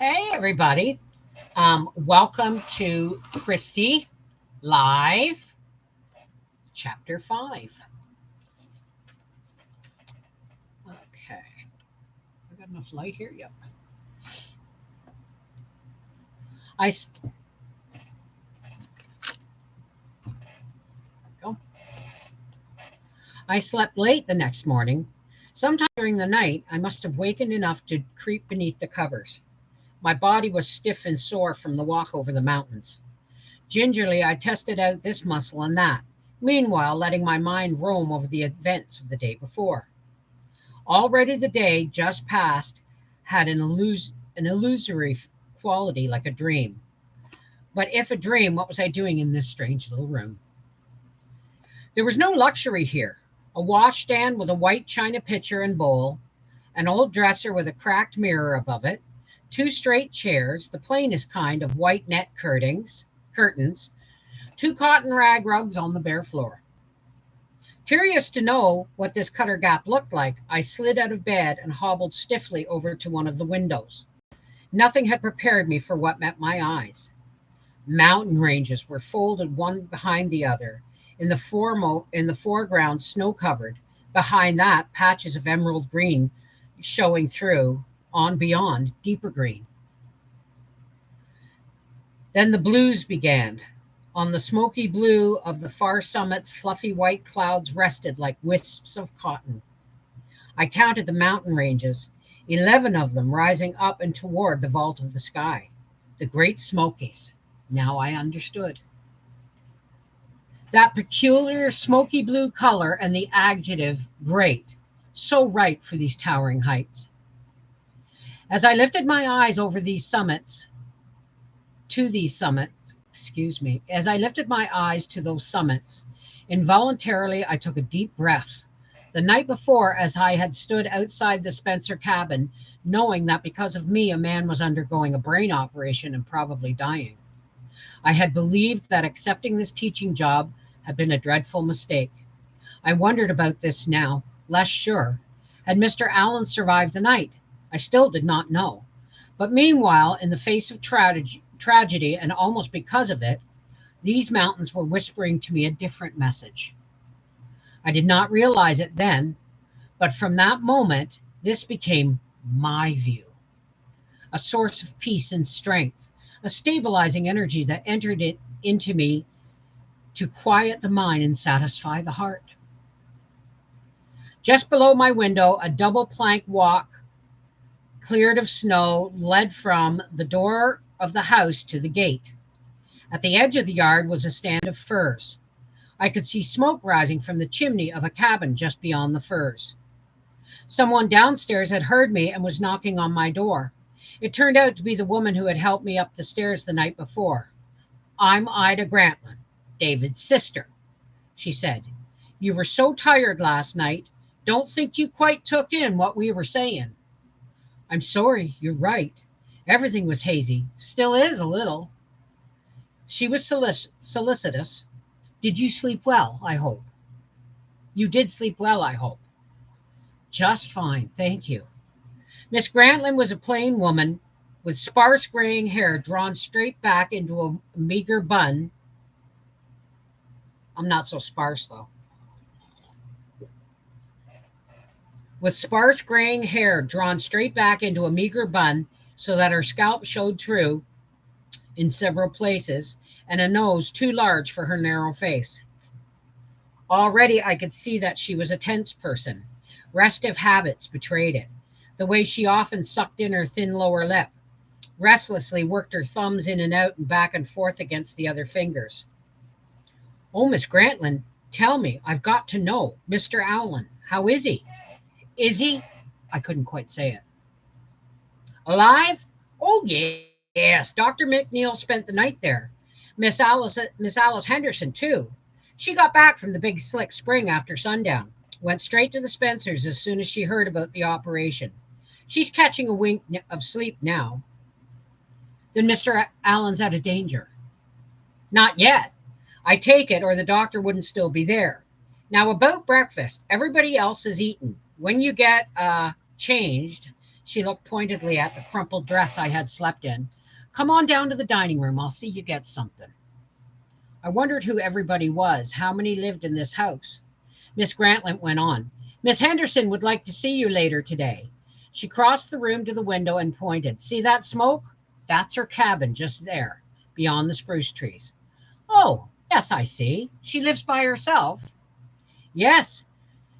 Hey, everybody. Welcome to Christy Live, Chapter 5. Okay. I got enough light here? Yep. I, s- go. I slept late the next morning. Sometime during the night, I must have wakened enough to creep beneath the covers. My body was stiff and sore from the walk over the mountains. Gingerly, I tested out this muscle and that, meanwhile, letting my mind roam over the events of the day before. Already the day just past had an illusory quality like a dream. But if a dream, what was I doing in this strange little room? There was no luxury here. A washstand with a white china pitcher and bowl, an old dresser with a cracked mirror above it, two straight chairs, the plainest kind of white net curtains, two cotton rag rugs on the bare floor. Curious to know what this cutter gap looked like, I slid out of bed and hobbled stiffly over to one of the windows. Nothing had prepared me for what met my eyes. Mountain ranges were folded one behind the other. In the foreground, snow covered. Behind that, patches of emerald green showing through, on beyond, deeper green. Then the blues began. On the smoky blue of the far summits, fluffy white clouds rested like wisps of cotton. I counted the mountain ranges, 11 of them rising up and toward the vault of the sky. The Great Smokies. Now I understood. That peculiar smoky blue color and the adjective great, so right for these towering heights. As I lifted my eyes as I lifted my eyes to those summits, involuntarily I took a deep breath. The night before, as I had stood outside the Spencer cabin, knowing that because of me a man was undergoing a brain operation and probably dying, I had believed that accepting this teaching job had been a dreadful mistake. I wondered about this now, less sure. Had Mr. Allen survived the night? I still did not know. But meanwhile, in the face of tragedy, and almost because of it, these mountains were whispering to me a different message. I did not realize it then, but from that moment, this became my view, a source of peace and strength, a stabilizing energy that entered it into me to quiet the mind and satisfy the heart. Just below my window, a double plank walk, cleared of snow, led from the door of the house to the gate. At the edge of the yard was a stand of firs. I could see smoke rising from the chimney of a cabin just beyond the firs. Someone downstairs had heard me and was knocking on my door. It turned out to be the woman who had helped me up the stairs the night before. "I'm Ida Grantland, David's sister," she said. "You were so tired last night. Don't think you quite took in what we were saying." "I'm sorry, you're right. Everything was hazy. Still is a little." She was solicitous. "Did you sleep well, I hope?" "You did sleep well, I hope." "Just fine, thank you." Miss Grantland was a plain woman with sparse graying hair drawn straight back into a meager bun. I'm not so sparse, though. With sparse graying hair drawn straight back into a meager bun so that her scalp showed through in several places, and a nose too large for her narrow face. Already I could see that she was a tense person. Restive habits betrayed it. The way she often sucked in her thin lower lip, restlessly worked her thumbs in and out and back and forth against the other fingers. "Oh, Miss Grantland, tell me, I've got to know. Mr. Allen, how is he?" "Is he?" I couldn't quite say it. "Alive? Oh, yes. Dr. McNeil spent the night there. Miss Alice Henderson, too. She got back from the big slick spring after sundown. Went straight to the Spencers as soon as she heard about the operation. She's catching a wink of sleep now." "Then Mr. Allen's out of danger?" "Not yet. I take it, or the doctor wouldn't still be there. Now, about breakfast, everybody else has eaten. When you get changed, She looked pointedly at the crumpled dress I had slept in. Come on down to the dining room. I'll see you get something. I wondered who everybody was, how many lived in this house. Miss Grantland went on. Miss Henderson would like to see you later today. She crossed the room to the window and pointed. See that smoke? That's her cabin just there, beyond the spruce trees. Oh, yes, I see. She lives by herself. Yes.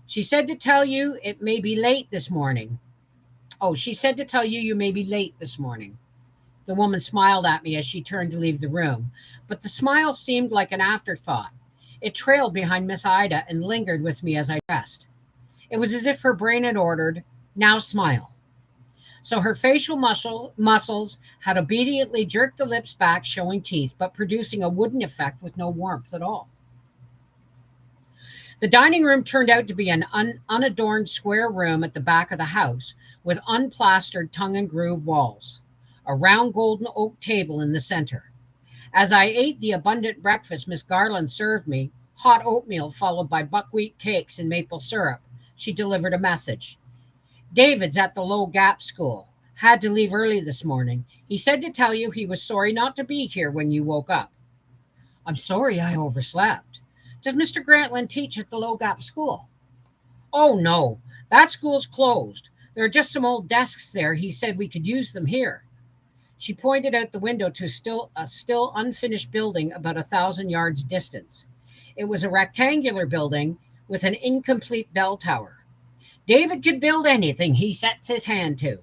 She said to tell you it may be late this morning. Oh, she said to tell you you may be late this morning. The woman smiled at me as she turned to leave the room, but the smile seemed like an afterthought. It trailed behind Miss Ida and lingered with me as I dressed. It was as if her brain had ordered, now smile. So her facial muscles had obediently jerked the lips back, showing teeth, but producing a wooden effect with no warmth at all. The dining room turned out to be an unadorned square room at the back of the house with unplastered tongue and groove walls, a round golden oak table in the center. As I ate the abundant breakfast Miss Garland served me, hot oatmeal followed by buckwheat cakes and maple syrup, she delivered a message. David's at the Low Gap School. Had to leave early this morning. He said to tell you he was sorry not to be here when you woke up. I'm sorry I overslept. Does Mr. Grantland teach at the Low Gap School? Oh, no. That school's closed. There are just some old desks there. He said we could use them here. She pointed out the window to a still unfinished building about 1,000 yards distance. It was a rectangular building with an incomplete bell tower. David could build anything he sets his hand to.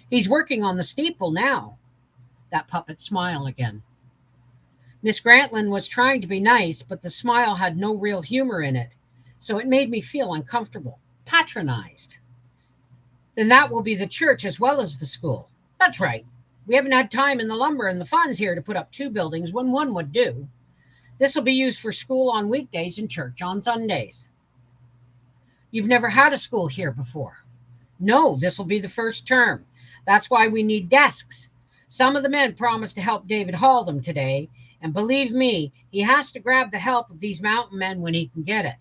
He's working on the steeple now. That puppet smile again. Miss Grantland was trying to be nice, but the smile had no real humor in it, so it made me feel uncomfortable, patronized. Then that will be the church as well as the school. That's right. We haven't had time in the lumber and the funds here to put up two buildings when one would do. This will be used for school on weekdays and church on Sundays. You've never had a school here before. No, this will be the first term. That's why we need desks. Some of the men promised to help David haul them today, and believe me, he has to grab the help of these mountain men when he can get it.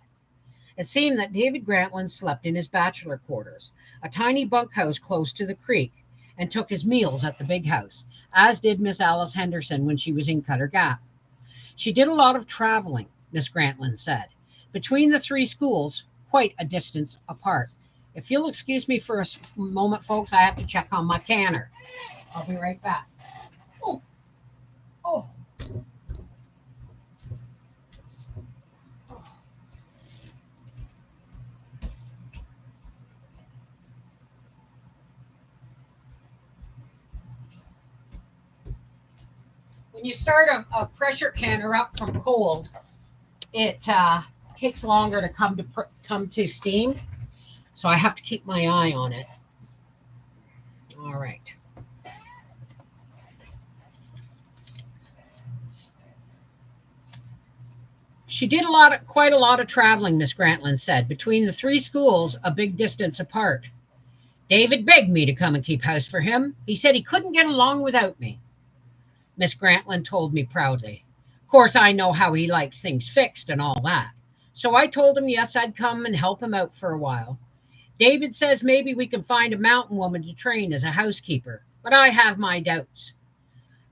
It seemed that David Grantland slept in his bachelor quarters, a tiny bunkhouse close to the creek, and took his meals at the big house, as did Miss Alice Henderson when she was in Cutter Gap. She did a lot of traveling, Miss Grantland said, between the three schools, quite a distance apart. If you'll excuse me for a moment, folks, I have to check on my canner. I'll be right back. Oh. When you start a pressure canner up from cold, it takes longer to come to steam, so I have to keep my eye on it. All right. She did quite a lot of traveling, Miss Grantland said, between the three schools, a big distance apart. David begged me to come and keep house for him. He said he couldn't get along without me. Miss Grantland told me proudly. Of course, I know how he likes things fixed and all that. So I told him yes, I'd come and help him out for a while. David says maybe we can find a mountain woman to train as a housekeeper, but I have my doubts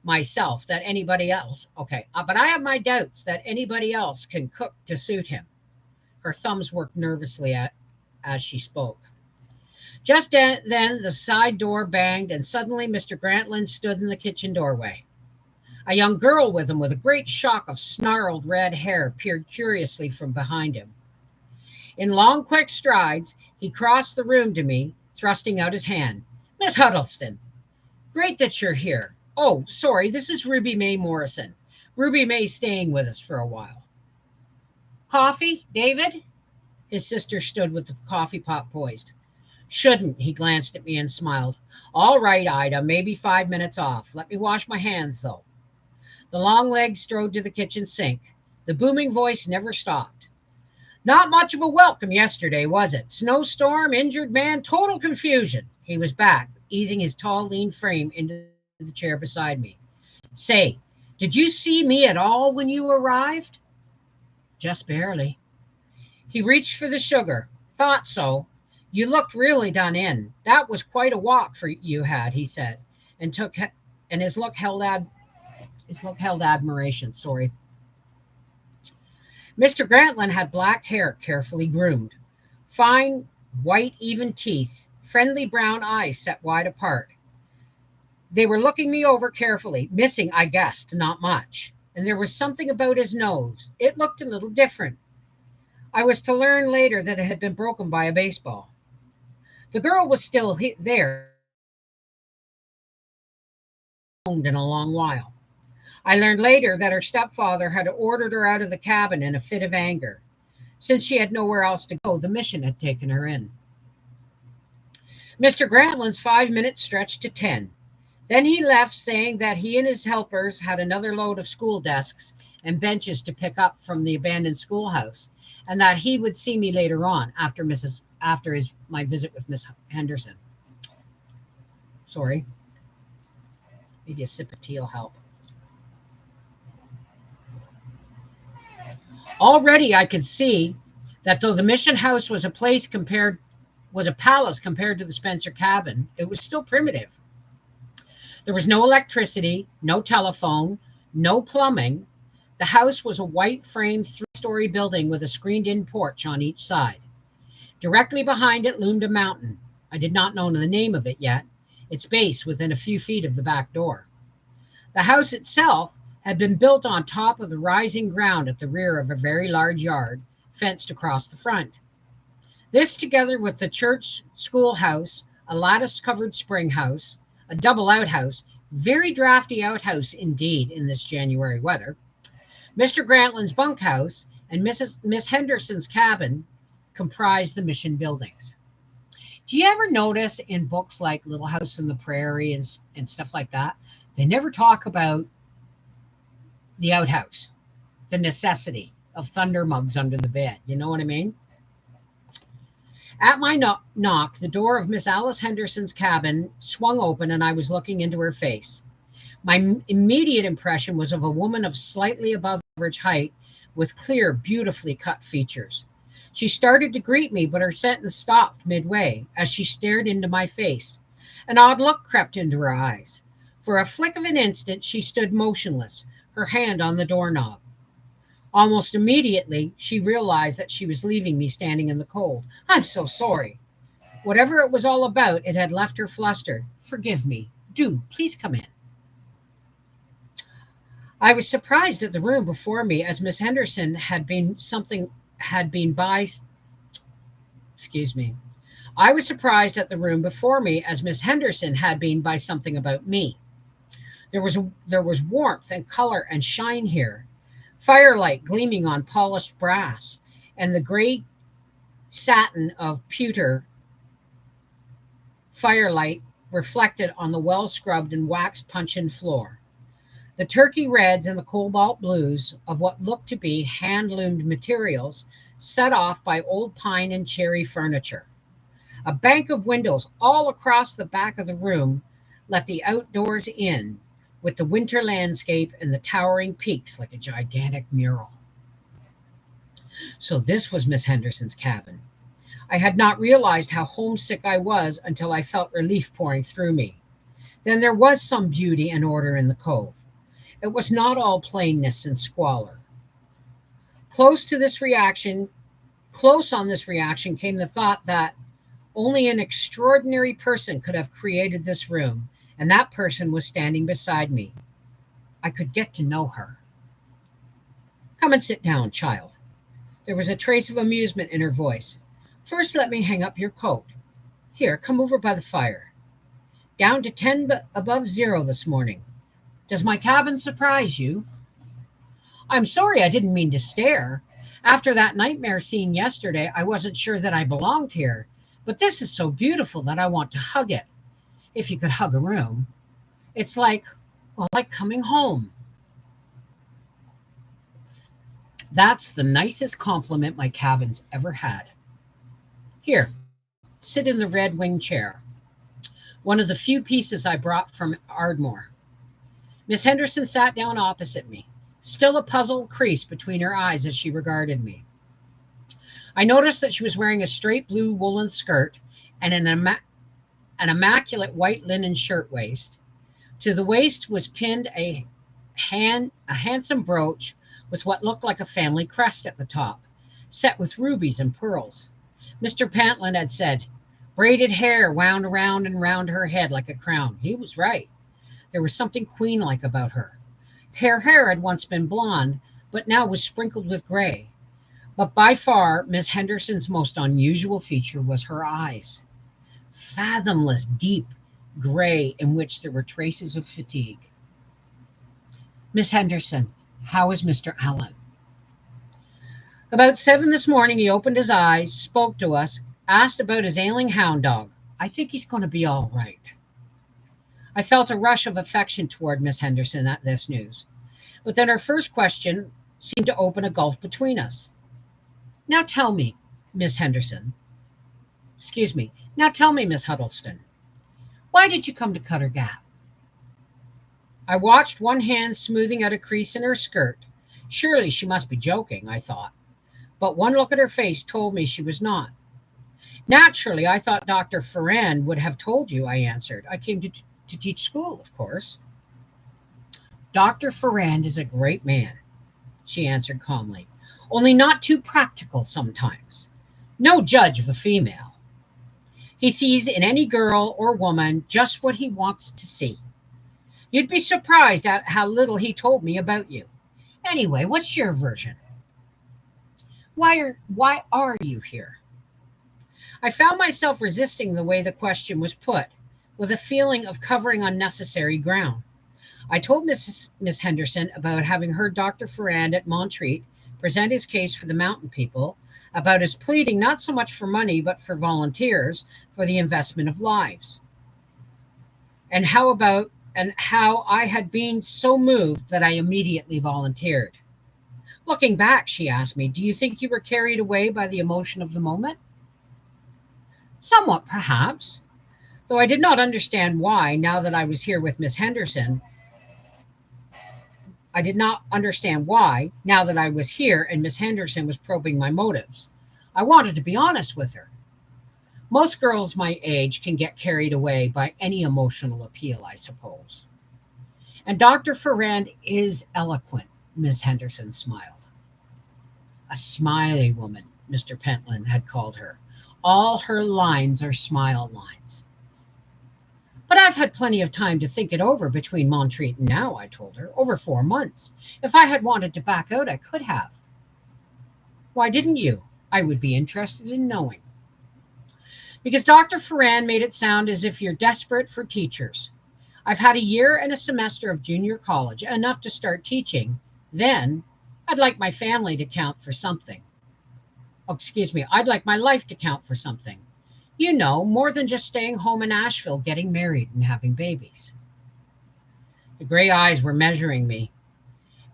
myself that anybody else, but I have my doubts that anybody else can cook to suit him. Her thumbs worked nervously as she spoke. Just then the side door banged and suddenly Mr. Grantland stood in the kitchen doorway. A young girl with him with a great shock of snarled red hair peered curiously from behind him. In long, quick strides, he crossed the room to me, thrusting out his hand. Miss Huddleston, great that you're here. Oh, sorry, this is Ruby Mae Morrison. Ruby Mae's staying with us for a while. Coffee, David? His sister stood with the coffee pot poised. Shouldn't, he glanced at me and smiled. All right, Ida, maybe 5 minutes off. Let me wash my hands, though. The long legs strode to the kitchen sink. The booming voice never stopped. Not much of a welcome yesterday, was it? Snowstorm, injured man, total confusion. He was back, easing his tall, lean frame into the chair beside me. Say, did you see me at all when you arrived? Just barely. He reached for the sugar. Thought so. You looked really done in. That was quite a walk for you had, he said, and took and his look held admiration. Sorry. Mr. Grantland had black hair carefully groomed, fine, white, even teeth, friendly brown eyes set wide apart. They were looking me over carefully, missing, I guessed, not much. And there was something about his nose. It looked a little different. I was to learn later that it had been broken by a baseball. The girl was still there in a long while. I learned later that her stepfather had ordered her out of the cabin in a fit of anger. Since she had nowhere else to go, the mission had taken her in. Mr. Grantland's 5 minutes stretched to 10. Then he left, saying that he and his helpers had another load of school desks and benches to pick up from the abandoned schoolhouse, and that he would see me later on after my visit with Miss Henderson. Sorry. Maybe a sip of tea will help. Already I could see that though the mission house was a palace compared to the Spencer cabin, it was still primitive. There was no electricity, no telephone, no plumbing. The house was a white frame 3-story building with a screened-in porch on each side. Directly behind it loomed a mountain. I did not know the name of it yet, its base within a few feet of the back door. The house itself had been built on top of the rising ground at the rear of a very large yard, fenced across the front. This, together with the church schoolhouse, a lattice-covered spring house, a double outhouse, very drafty outhouse indeed in this January weather, Mr. Grantland's bunkhouse, and Miss Henderson's cabin comprised the mission buildings. Do you ever notice in books like Little House on the Prairie and stuff like that, they never talk about the outhouse, the necessity of thunder mugs under the bed? You know what I mean? At my knock, the door of Miss Alice Henderson's cabin swung open, and I was looking into her face. My immediate impression was of a woman of slightly above average height with clear, beautifully cut features. She started to greet me, but her sentence stopped midway as she stared into my face. An odd look crept into her eyes. For a flick of an instant, she stood motionless, her hand on the doorknob. Almost immediately, she realized that she was leaving me standing in the cold. I'm so sorry. Whatever it was all about, it had left her flustered. Forgive me. Do, please come in. I was surprised at the room before me as Miss Henderson had been by. Excuse me. I was surprised at the room before me as Miss Henderson had been by something about me. There was warmth and color and shine here, firelight gleaming on polished brass, and the gray satin of pewter firelight reflected on the well-scrubbed and wax-punched floor. The turkey reds and the cobalt blues of what looked to be hand-loomed materials set off by old pine and cherry furniture. A bank of windows all across the back of the room let the outdoors in, with the winter landscape and the towering peaks like a gigantic mural. So this was Miss Henderson's cabin. I had not realized how homesick I was until I felt relief pouring through me. Then there was some beauty and order in the cove. It was not all plainness and squalor. Close on this reaction came the thought that only an extraordinary person could have created this room, and that person was standing beside me. I could get to know her. Come and sit down, child. There was a trace of amusement in her voice. First, let me hang up your coat. Here, come over by the fire. Down to 10 above zero this morning. Does my cabin surprise you? I'm sorry, I didn't mean to stare. After that nightmare scene yesterday, I wasn't sure that I belonged here. But this is so beautiful that I want to hug it. If you could hug a room. It's like coming home. That's the nicest compliment my cabin's ever had. Here, sit in the red wing chair. One of the few pieces I brought from Ardmore. Miss Henderson sat down opposite me, still a puzzled crease between her eyes as she regarded me. I noticed that she was wearing a straight blue woolen skirt and an immaculate white linen shirtwaist. To the waist was pinned a handsome brooch with what looked like a family crest at the top, set with rubies and pearls. Mr. Pentland had said, braided hair wound around and round her head like a crown. He was right. There was something queen-like about her. Her hair had once been blonde, but now was sprinkled with gray. But by far, Miss Henderson's most unusual feature was her eyes. Fathomless, deep gray in which there were traces of fatigue. Miss Henderson, how is Mr. Allen? About 7 this morning, he opened his eyes, spoke to us, asked about his ailing hound dog. I think he's going to be all right. I felt a rush of affection toward Miss Henderson at this news. But then her first question seemed to open a gulf between us. Now tell me, Miss Henderson. Excuse me. Now tell me, Miss Huddleston. Why did you come to Cutter Gap? I watched one hand smoothing out a crease in her skirt. Surely she must be joking, I thought. But one look at her face told me she was not. Naturally, I thought Dr. Ferrand would have told you, I answered. I came to teach school, of course. Dr. Ferrand is a great man, she answered calmly, only not too practical sometimes. No judge of a female. He sees in any girl or woman just what he wants to see. You'd be surprised at how little he told me about you. Anyway, what's your version? Why are you here? I found myself resisting the way the question was put, with a feeling of covering unnecessary ground. I told Miss Henderson about having heard Dr. Ferrand at Montreat present his case for the mountain people, about his pleading not so much for money but for volunteers for the investment of lives, and how I had been so moved that I immediately volunteered. Looking back, she asked me, do you think you were carried away by the emotion of the moment? Somewhat, perhaps. Though I did not understand why, now that I was here with Miss Henderson, I did not understand why, now that I was here and Miss Henderson was probing my motives. I wanted to be honest with her. Most girls my age can get carried away by any emotional appeal, I suppose. And Dr. Ferrand is eloquent, Miss Henderson smiled. A smiley woman, Mr. Pentland had called her. All her lines are smile lines. But I've had plenty of time to think it over between Montreat and now, I told her. Over 4 months. If I had wanted to back out, I could have. Why didn't you? I would be interested in knowing. Because Dr. Ferrand made it sound as if you're desperate for teachers. I've had a year and a semester of junior college, enough to start teaching. Then, I'd like my family to count for something. Oh, excuse me, I'd like my life to count for something. You know, more than just staying home in Asheville, getting married and having babies. The gray eyes were measuring me.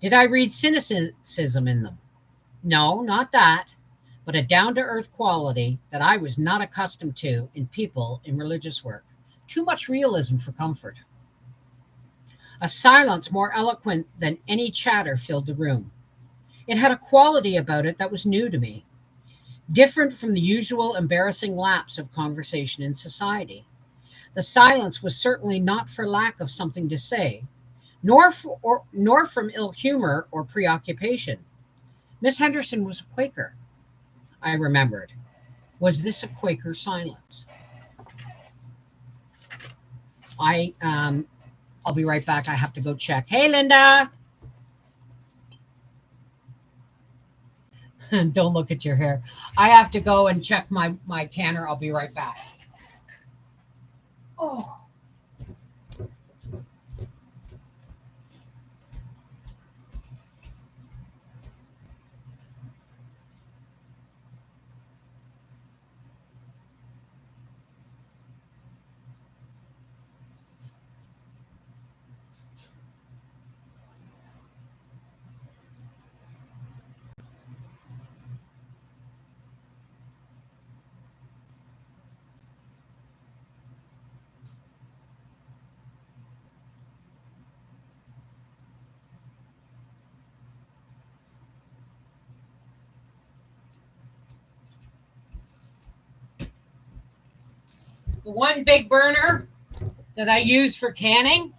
Did I read cynicism in them? No, not that, but a down-to-earth quality that I was not accustomed to in people in religious work. Too much realism for comfort. A silence more eloquent than any chatter filled the room. It had a quality about it that was new to me, different from the usual embarrassing lapse of conversation in society. The silence was certainly not for lack of something to say, nor from ill humor or preoccupation. Miss Henderson was a Quaker, I remembered. Was this a Quaker silence? I'll be right back. I have to go check. Hey, Linda. Don't look at your hair. I have to go and check my canner. I'll be right back. Oh. the one big burner that I use for canning,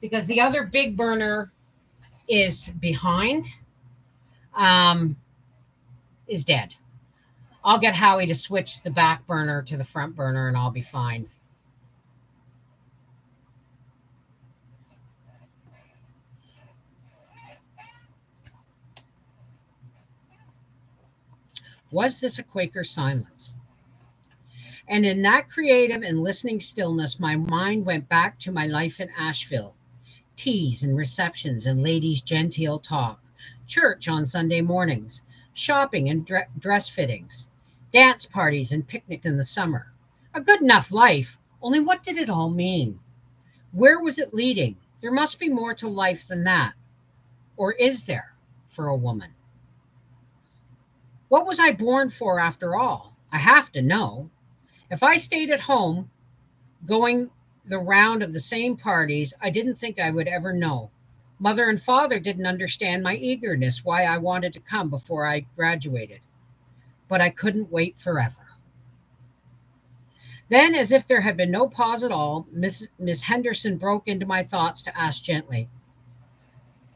because the other big burner is behind, um, is dead. I'll get Howie to switch the back burner to the front burner and I'll be fine. Was this a Quaker silence? And in that creative and listening stillness, my mind went back to my life in Asheville. Teas and receptions and ladies' genteel talk, church on Sunday mornings, shopping and dress fittings, dance parties and picnics in the summer. A good enough life, only what did it all mean? Where was it leading? There must be more to life than that. Or is there, for a woman? What was I born for after all? I have to know. If I stayed at home, going the round of the same parties, I didn't think I would ever know. Mother and father didn't understand my eagerness, why I wanted to come before I graduated. But I couldn't wait forever. Then, as if there had been no pause at all, Miss Henderson broke into my thoughts to ask gently,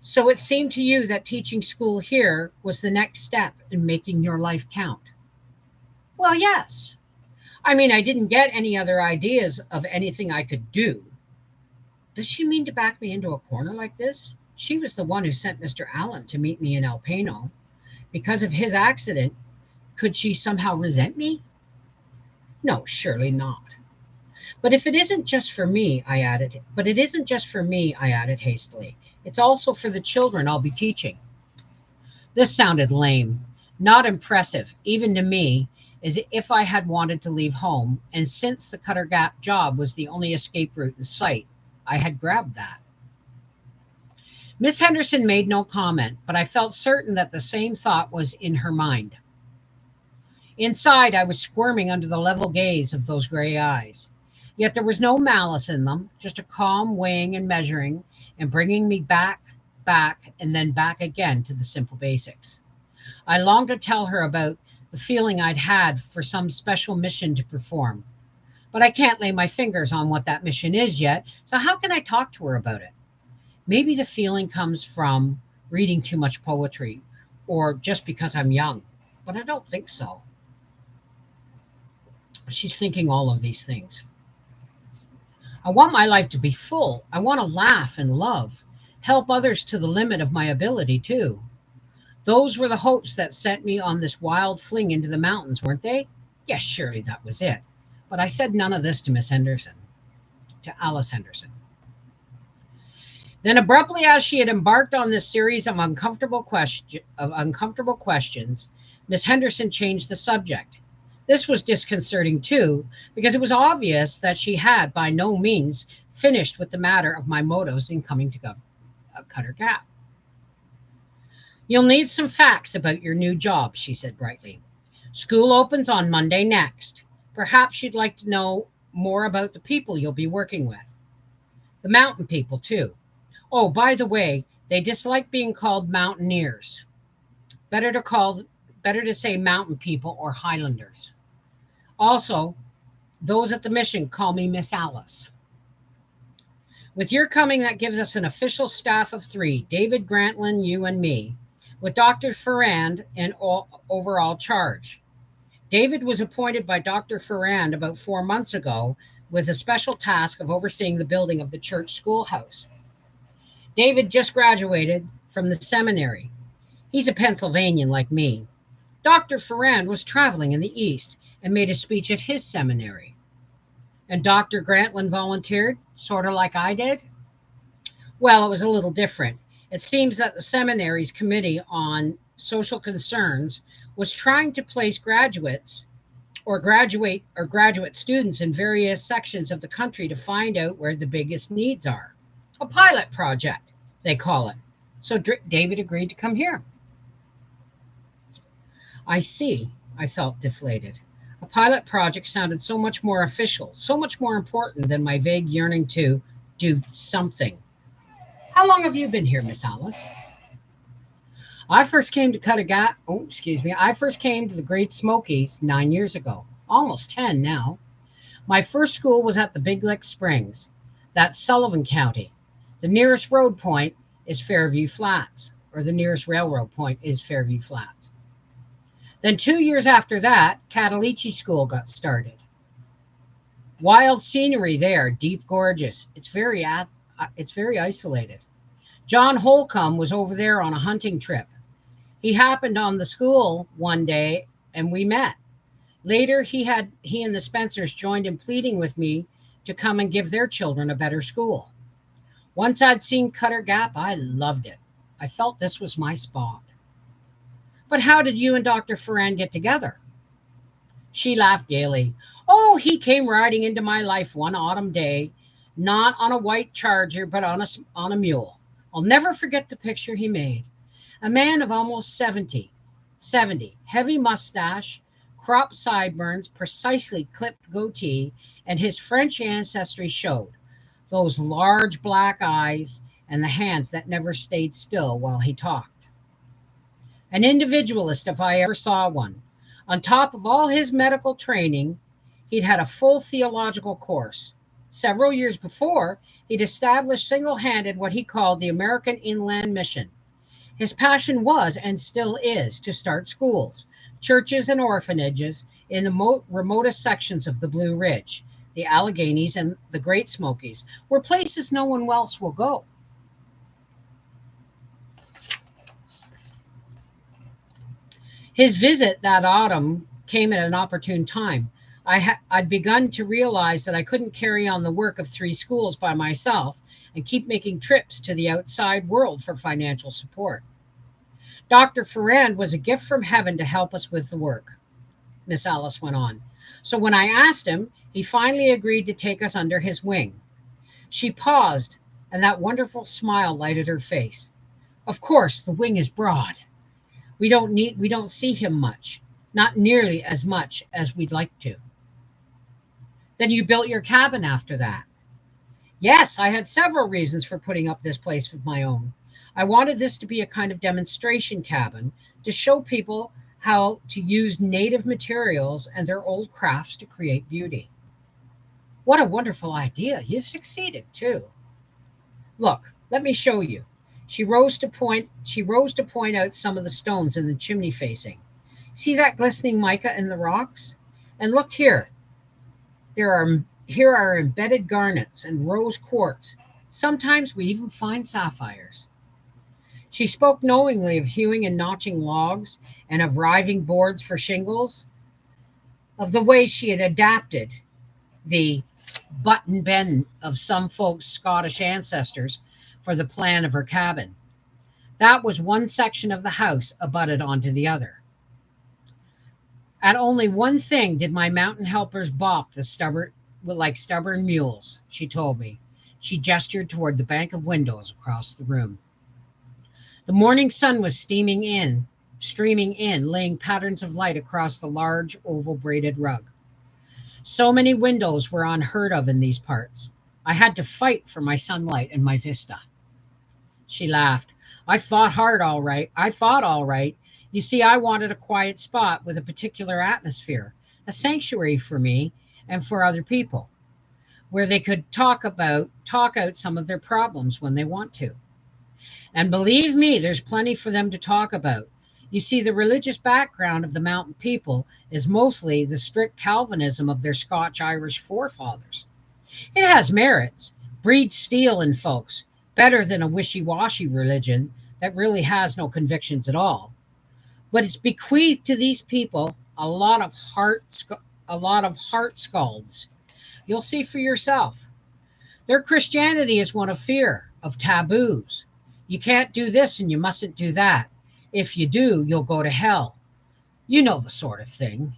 so it seemed to you that teaching school here was the next step in making your life count? Well, yes. I mean, I didn't get any other ideas of anything I could do. Does she mean to back me into a corner like this? She was the one who sent Mr. Allen to meet me in El Pano. Because of his accident, could she somehow resent me? No, surely not. But it isn't just for me, I added hastily. It's also for the children I'll be teaching. This sounded lame, not impressive, even to me, as if I had wanted to leave home, and since the Cutter Gap job was the only escape route in sight, I had grabbed that. Miss Henderson made no comment, but I felt certain that the same thought was in her mind. Inside, I was squirming under the level gaze of those gray eyes. Yet there was no malice in them, just a calm weighing and measuring and bringing me back, and then back again to the simple basics. I longed to tell her about the feeling I'd had for some special mission to perform. But I can't lay my fingers on what that mission is yet, so how can I talk to her about it? Maybe the feeling comes from reading too much poetry, or just because I'm young, but I don't think so. She's thinking all of these things. I want my life to be full. I want to laugh and love, help others to the limit of my ability, too. Those were the hopes that sent me on this wild fling into the mountains, weren't they? Yes, surely that was it. But I said none of this to Alice Henderson. Then abruptly, as she had embarked on this series of uncomfortable questions, Miss Henderson changed the subject. This was disconcerting too, because it was obvious that she had by no means finished with the matter of my motives in coming to Cutter Gap. You'll need some facts about your new job, she said brightly. School opens on Monday next. Perhaps you'd like to know more about the people you'll be working with. The mountain people, too. Oh, by the way, they dislike being called mountaineers. Better to say mountain people or highlanders. Also, those at the mission call me Miss Alice. With your coming, that gives us an official staff of 3, David Grantland, you and me, with Dr. Ferrand in overall charge. David was appointed by Dr. Ferrand about 4 months ago with a special task of overseeing the building of the church schoolhouse. David just graduated from the seminary. He's a Pennsylvanian like me. Dr. Ferrand was traveling in the East and made a speech at his seminary. And Dr. Grantland volunteered, sort of like I did? Well, it was a little different. It seems that the seminary's Committee on Social Concerns was trying to place graduate students in various sections of the country to find out where the biggest needs are. A pilot project, they call it. So David agreed to come here. I see, I felt deflated. A pilot project sounded so much more official, so much more important than my vague yearning to do something. How long have you been here, Miss Alice? I first came to the Great Smokies 9 years ago, almost 10 now. My first school was at the Big Lick Springs. That's Sullivan County. The nearest road point is Fairview Flats, or the nearest railroad point is Fairview Flats. Then 2 years after that, Catalicci School got started. Wild scenery there, deep gorges. It's very isolated. John Holcomb was over there on a hunting trip. He happened on the school one day and we met. Later he and the Spencers joined in pleading with me to come and give their children a better school. Once I'd seen Cutter Gap, I loved it. I felt this was my spot. But how did you and Dr. Ferran get together? She laughed gaily. Oh, he came riding into my life one autumn day, not on a white charger, but on a mule. I'll never forget the picture he made. A man of almost 70, heavy mustache, cropped sideburns, precisely clipped goatee, and his French ancestry showed. Those large black eyes and the hands that never stayed still while he talked. An individualist if I ever saw one. On top of all his medical training, he'd had a full theological course. Several years before, he'd established single-handed what he called the American Inland Mission. His passion was, and still is, to start schools, churches, and orphanages in the remotest sections of the Blue Ridge, the Alleghenies, and the Great Smokies, where places no one else will go. His visit that autumn came at an opportune time. I'd begun to realize that I couldn't carry on the work of 3 schools by myself and keep making trips to the outside world for financial support. Dr. Ferrand was a gift from heaven to help us with the work, Miss Alice went on. So when I asked him, he finally agreed to take us under his wing. She paused, and that wonderful smile lighted her face. Of course, the wing is broad. We don't see him much, not nearly as much as we'd like to. Then you built your cabin after that. Yes, I had several reasons for putting up this place of my own. I wanted this to be a kind of demonstration cabin to show people how to use native materials and their old crafts to create beauty. What a wonderful idea. You've succeeded too. Look, let me show you. She rose to point out some of the stones in the chimney facing. See that glistening mica in the rocks? And look here. Here are embedded garnets and rose quartz. Sometimes we even find sapphires. She spoke knowingly of hewing and notching logs and of riving boards for shingles, of the way she had adapted the button bend of some folks' Scottish ancestors for the plan of her cabin. That was one section of the house abutted onto the other. At only one thing did my mountain helpers balk like stubborn mules, she told me. She gestured toward the bank of windows across the room. The morning sun was streaming in, laying patterns of light across the large oval braided rug. So many windows were unheard of in these parts. I had to fight for my sunlight and my vista. She laughed. I fought all right. You see, I wanted a quiet spot with a particular atmosphere, a sanctuary for me and for other people, where they could talk out some of their problems when they want to. And believe me, there's plenty for them to talk about. You see, the religious background of the mountain people is mostly the strict Calvinism of their Scotch-Irish forefathers. It has merits, breeds steel in folks, better than a wishy-washy religion that really has no convictions at all. But it's bequeathed to these people a lot of heart scalds. You'll see for yourself. Their Christianity is one of fear, of taboos. You can't do this and you mustn't do that. If you do, you'll go to hell. You know the sort of thing.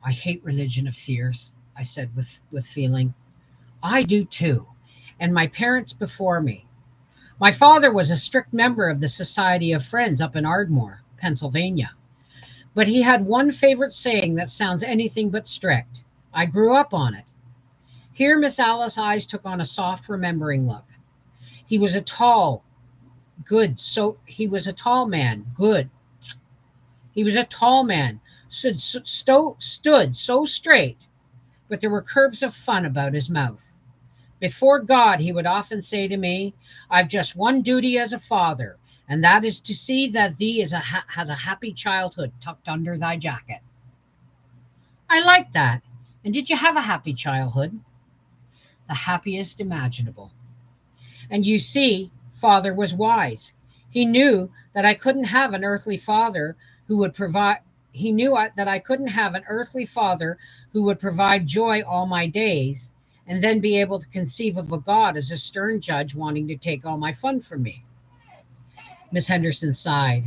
I hate religion of fears, I said with feeling. I do too, and my parents before me. My father was a strict member of the Society of Friends up in Ardmore, Pennsylvania. But he had one favorite saying that sounds anything but strict. I grew up on it. Here Miss Alice's eyes took on a soft, remembering look. He was a tall man, stood so straight but there were curves of fun about his mouth. Before God, he would often say to me, I've just one duty as a father, and that is to see that thee has a happy childhood tucked under thy jacket. I liked that. And did you have a happy childhood? The happiest imaginable. And you see, Father was wise. He knew that I couldn't have an earthly father who would provide. He knew that I couldn't have an earthly father who would provide joy all my days and then be able to conceive of a God as a stern judge wanting to take all my fun from me. Miss Henderson sighed.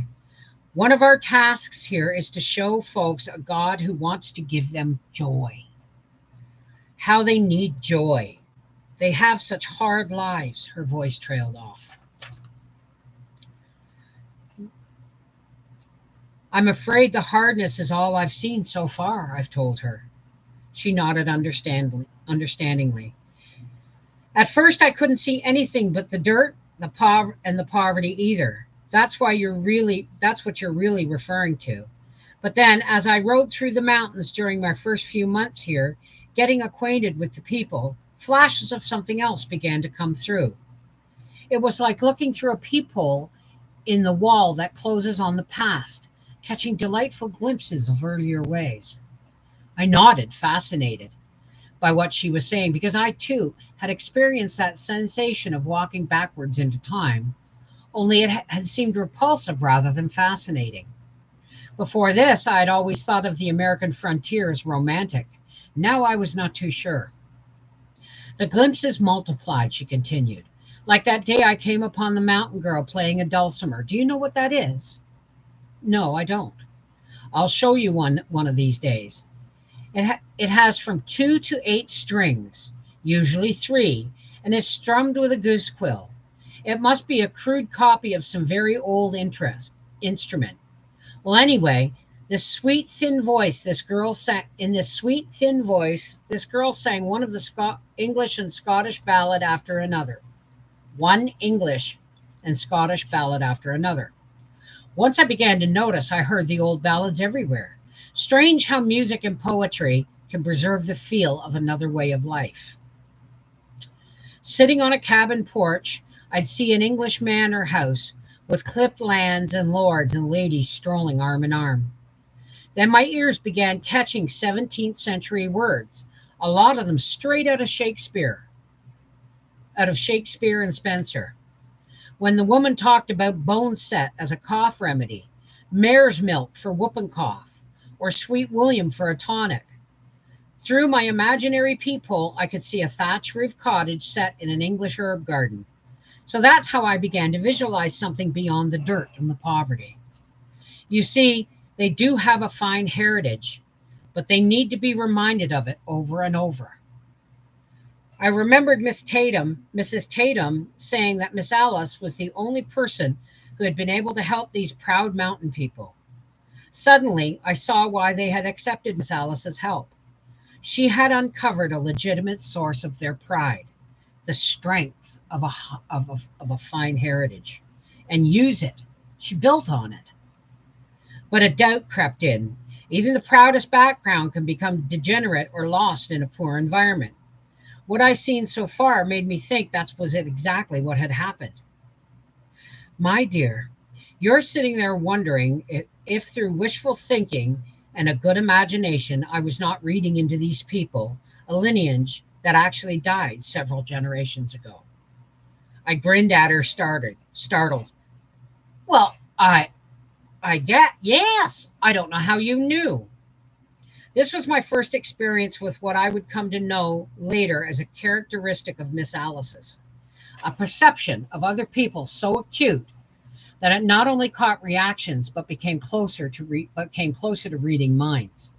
One of our tasks here is to show folks a God who wants to give them joy. How they need joy. They have such hard lives, her voice trailed off. I'm afraid the hardness is all I've seen so far, I've told her. She nodded understandingly. At first, I couldn't see anything but the dirt, and the poverty either. That's what you're really referring to. But then, as I rode through the mountains during my first few months here, getting acquainted with the people, flashes of something else began to come through. It was like looking through a peephole in the wall that closes on the past, catching delightful glimpses of earlier ways. I nodded, fascinated by what she was saying, because I too had experienced that sensation of walking backwards into time, only it had seemed repulsive rather than fascinating. Before this, I had always thought of the American frontier as romantic. Now I was not too sure. The glimpses multiplied, she continued. Like that day I came upon the mountain girl playing a dulcimer. Do you know what that is? No, I don't. I'll show you one of these days. It has from 2 to 8 strings, usually 3, and is strummed with a goose quill. It must be a crude copy of some very old instrument. Well, anyway, this sweet thin voice this girl sang one of the English and Scottish ballad after another. One English and Scottish ballad after another. Once I began to notice I heard the old ballads everywhere. Strange how music and poetry can preserve the feel of another way of life. Sitting on a cabin porch, I'd see an English manor house with clipped lands and lords and ladies strolling arm in arm. Then my ears began catching 17th century words, a lot of them straight out of Shakespeare and Spenser. When the woman talked about bone set as a cough remedy, mare's milk for whooping cough, or sweet William for a tonic. Through my imaginary peephole, I could see a thatch roof cottage set in an English herb garden. So that's how I began to visualize something beyond the dirt and the poverty. You see, they do have a fine heritage, but they need to be reminded of it over and over. I remembered Mrs. Tatum, saying that Miss Alice was the only person who had been able to help these proud mountain people. Suddenly, I saw why they had accepted Miss Alice's help. She had uncovered a legitimate source of their pride, the strength of a fine heritage, and use it. She built on it. But a doubt crept in. Even the proudest background can become degenerate or lost in a poor environment. What I've seen so far made me think that was exactly what had happened. My dear, you're sitting there wondering if through wishful thinking and a good imagination, I was not reading into these people a lineage that actually died several generations ago. I grinned at her, startled. Well, I get, yes, I don't know how you knew. This was my first experience with what I would come to know later as a characteristic of Miss Alice's, a perception of other people so acute that it not only caught reactions but came closer to reading minds.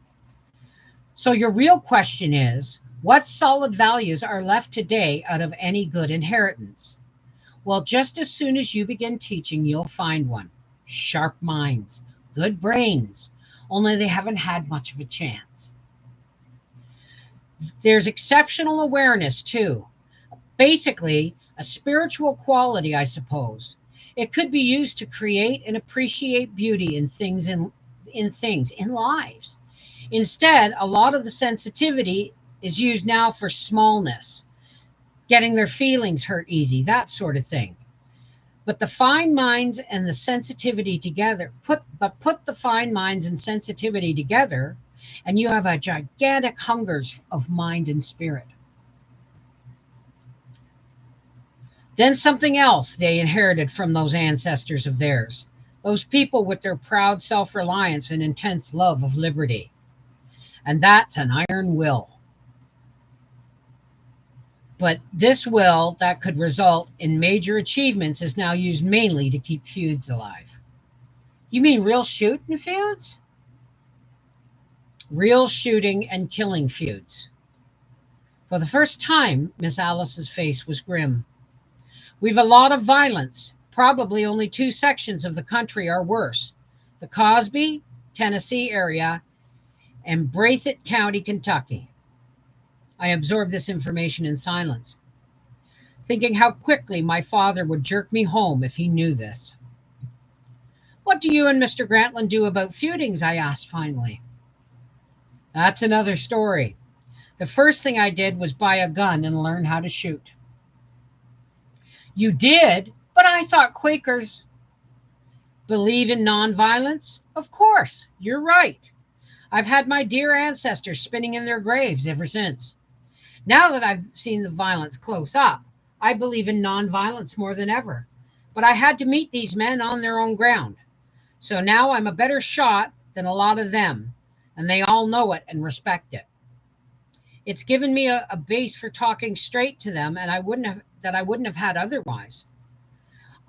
So your real question is, what solid values are left today out of any good inheritance? Well, just as soon as you begin teaching, you'll find one. Sharp minds, good brains, only they haven't had much of a chance. There's exceptional awareness too. Basically, a spiritual quality, I suppose. It could be used to create and appreciate beauty in lives. Instead, a lot of the sensitivity is used now for smallness, getting their feelings hurt easy, that sort of thing. But the fine minds and the sensitivity together, put the fine minds and sensitivity together, and you have a gigantic hungers of mind and spirit. Then something else they inherited from those ancestors of theirs, those people with their proud self-reliance and intense love of liberty. And that's an iron will. But this will that could result in major achievements is now used mainly to keep feuds alive. You mean real shooting feuds? Real shooting and killing feuds. For the first time, Miss Alice's face was grim. We've a lot of violence. Probably only 2 sections of the country are worse. The Cosby, Tennessee area, and Breathitt County, Kentucky. I absorbed this information in silence, thinking how quickly my father would jerk me home if he knew this. What do you and Mr. Grantland do about feudings? I asked finally. That's another story. The first thing I did was buy a gun and learn how to shoot. You did? But I thought Quakers believe in nonviolence? Of course, you're right. I've had my dear ancestors spinning in their graves ever since. Now that I've seen the violence close up, I believe in nonviolence more than ever. But I had to meet these men on their own ground. So now I'm a better shot than a lot of them, and they all know it and respect it. It's given me a base for talking straight to them, and I wouldn't have had otherwise.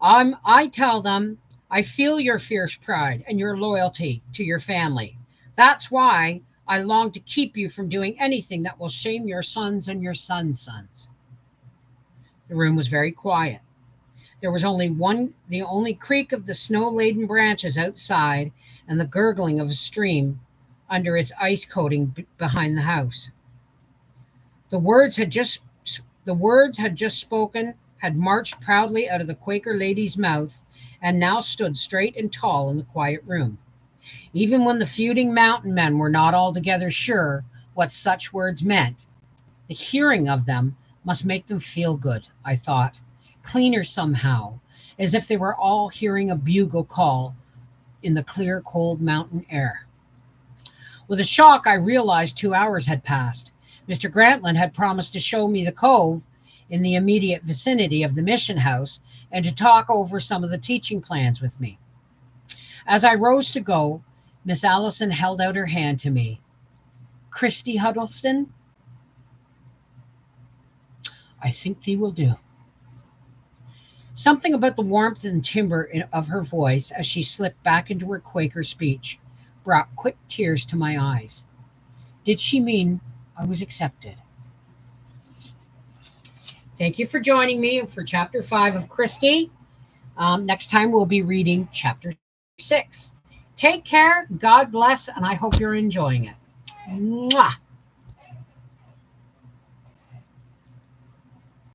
I tell them, I feel your fierce pride and your loyalty to your family. That's why I long to keep you from doing anything that will shame your sons and your sons' sons. The room was very quiet. There was the only creak of the snow-laden branches outside and the gurgling of a stream under its ice coating behind the house. The words had just spoken had marched proudly out of the Quaker lady's mouth and now stood straight and tall in the quiet room. Even when the feuding mountain men were not altogether sure what such words meant, the hearing of them must make them feel good, I thought, cleaner somehow, as if they were all hearing a bugle call in the clear, cold mountain air. With a shock, I realized 2 hours had passed. Mr. Grantland had promised to show me the cove in the immediate vicinity of the mission house and to talk over some of the teaching plans with me. As I rose to go, Miss Allison held out her hand to me. Christy Huddleston? I think thee will do. Something about the warmth and timbre of her voice as she slipped back into her Quaker speech brought quick tears to my eyes. Did she mean I was accepted? Thank you for joining me for Chapter 5 of Christy. Next time we'll be reading Chapter 6. Take care, God bless, and I hope you're enjoying it. Mwah!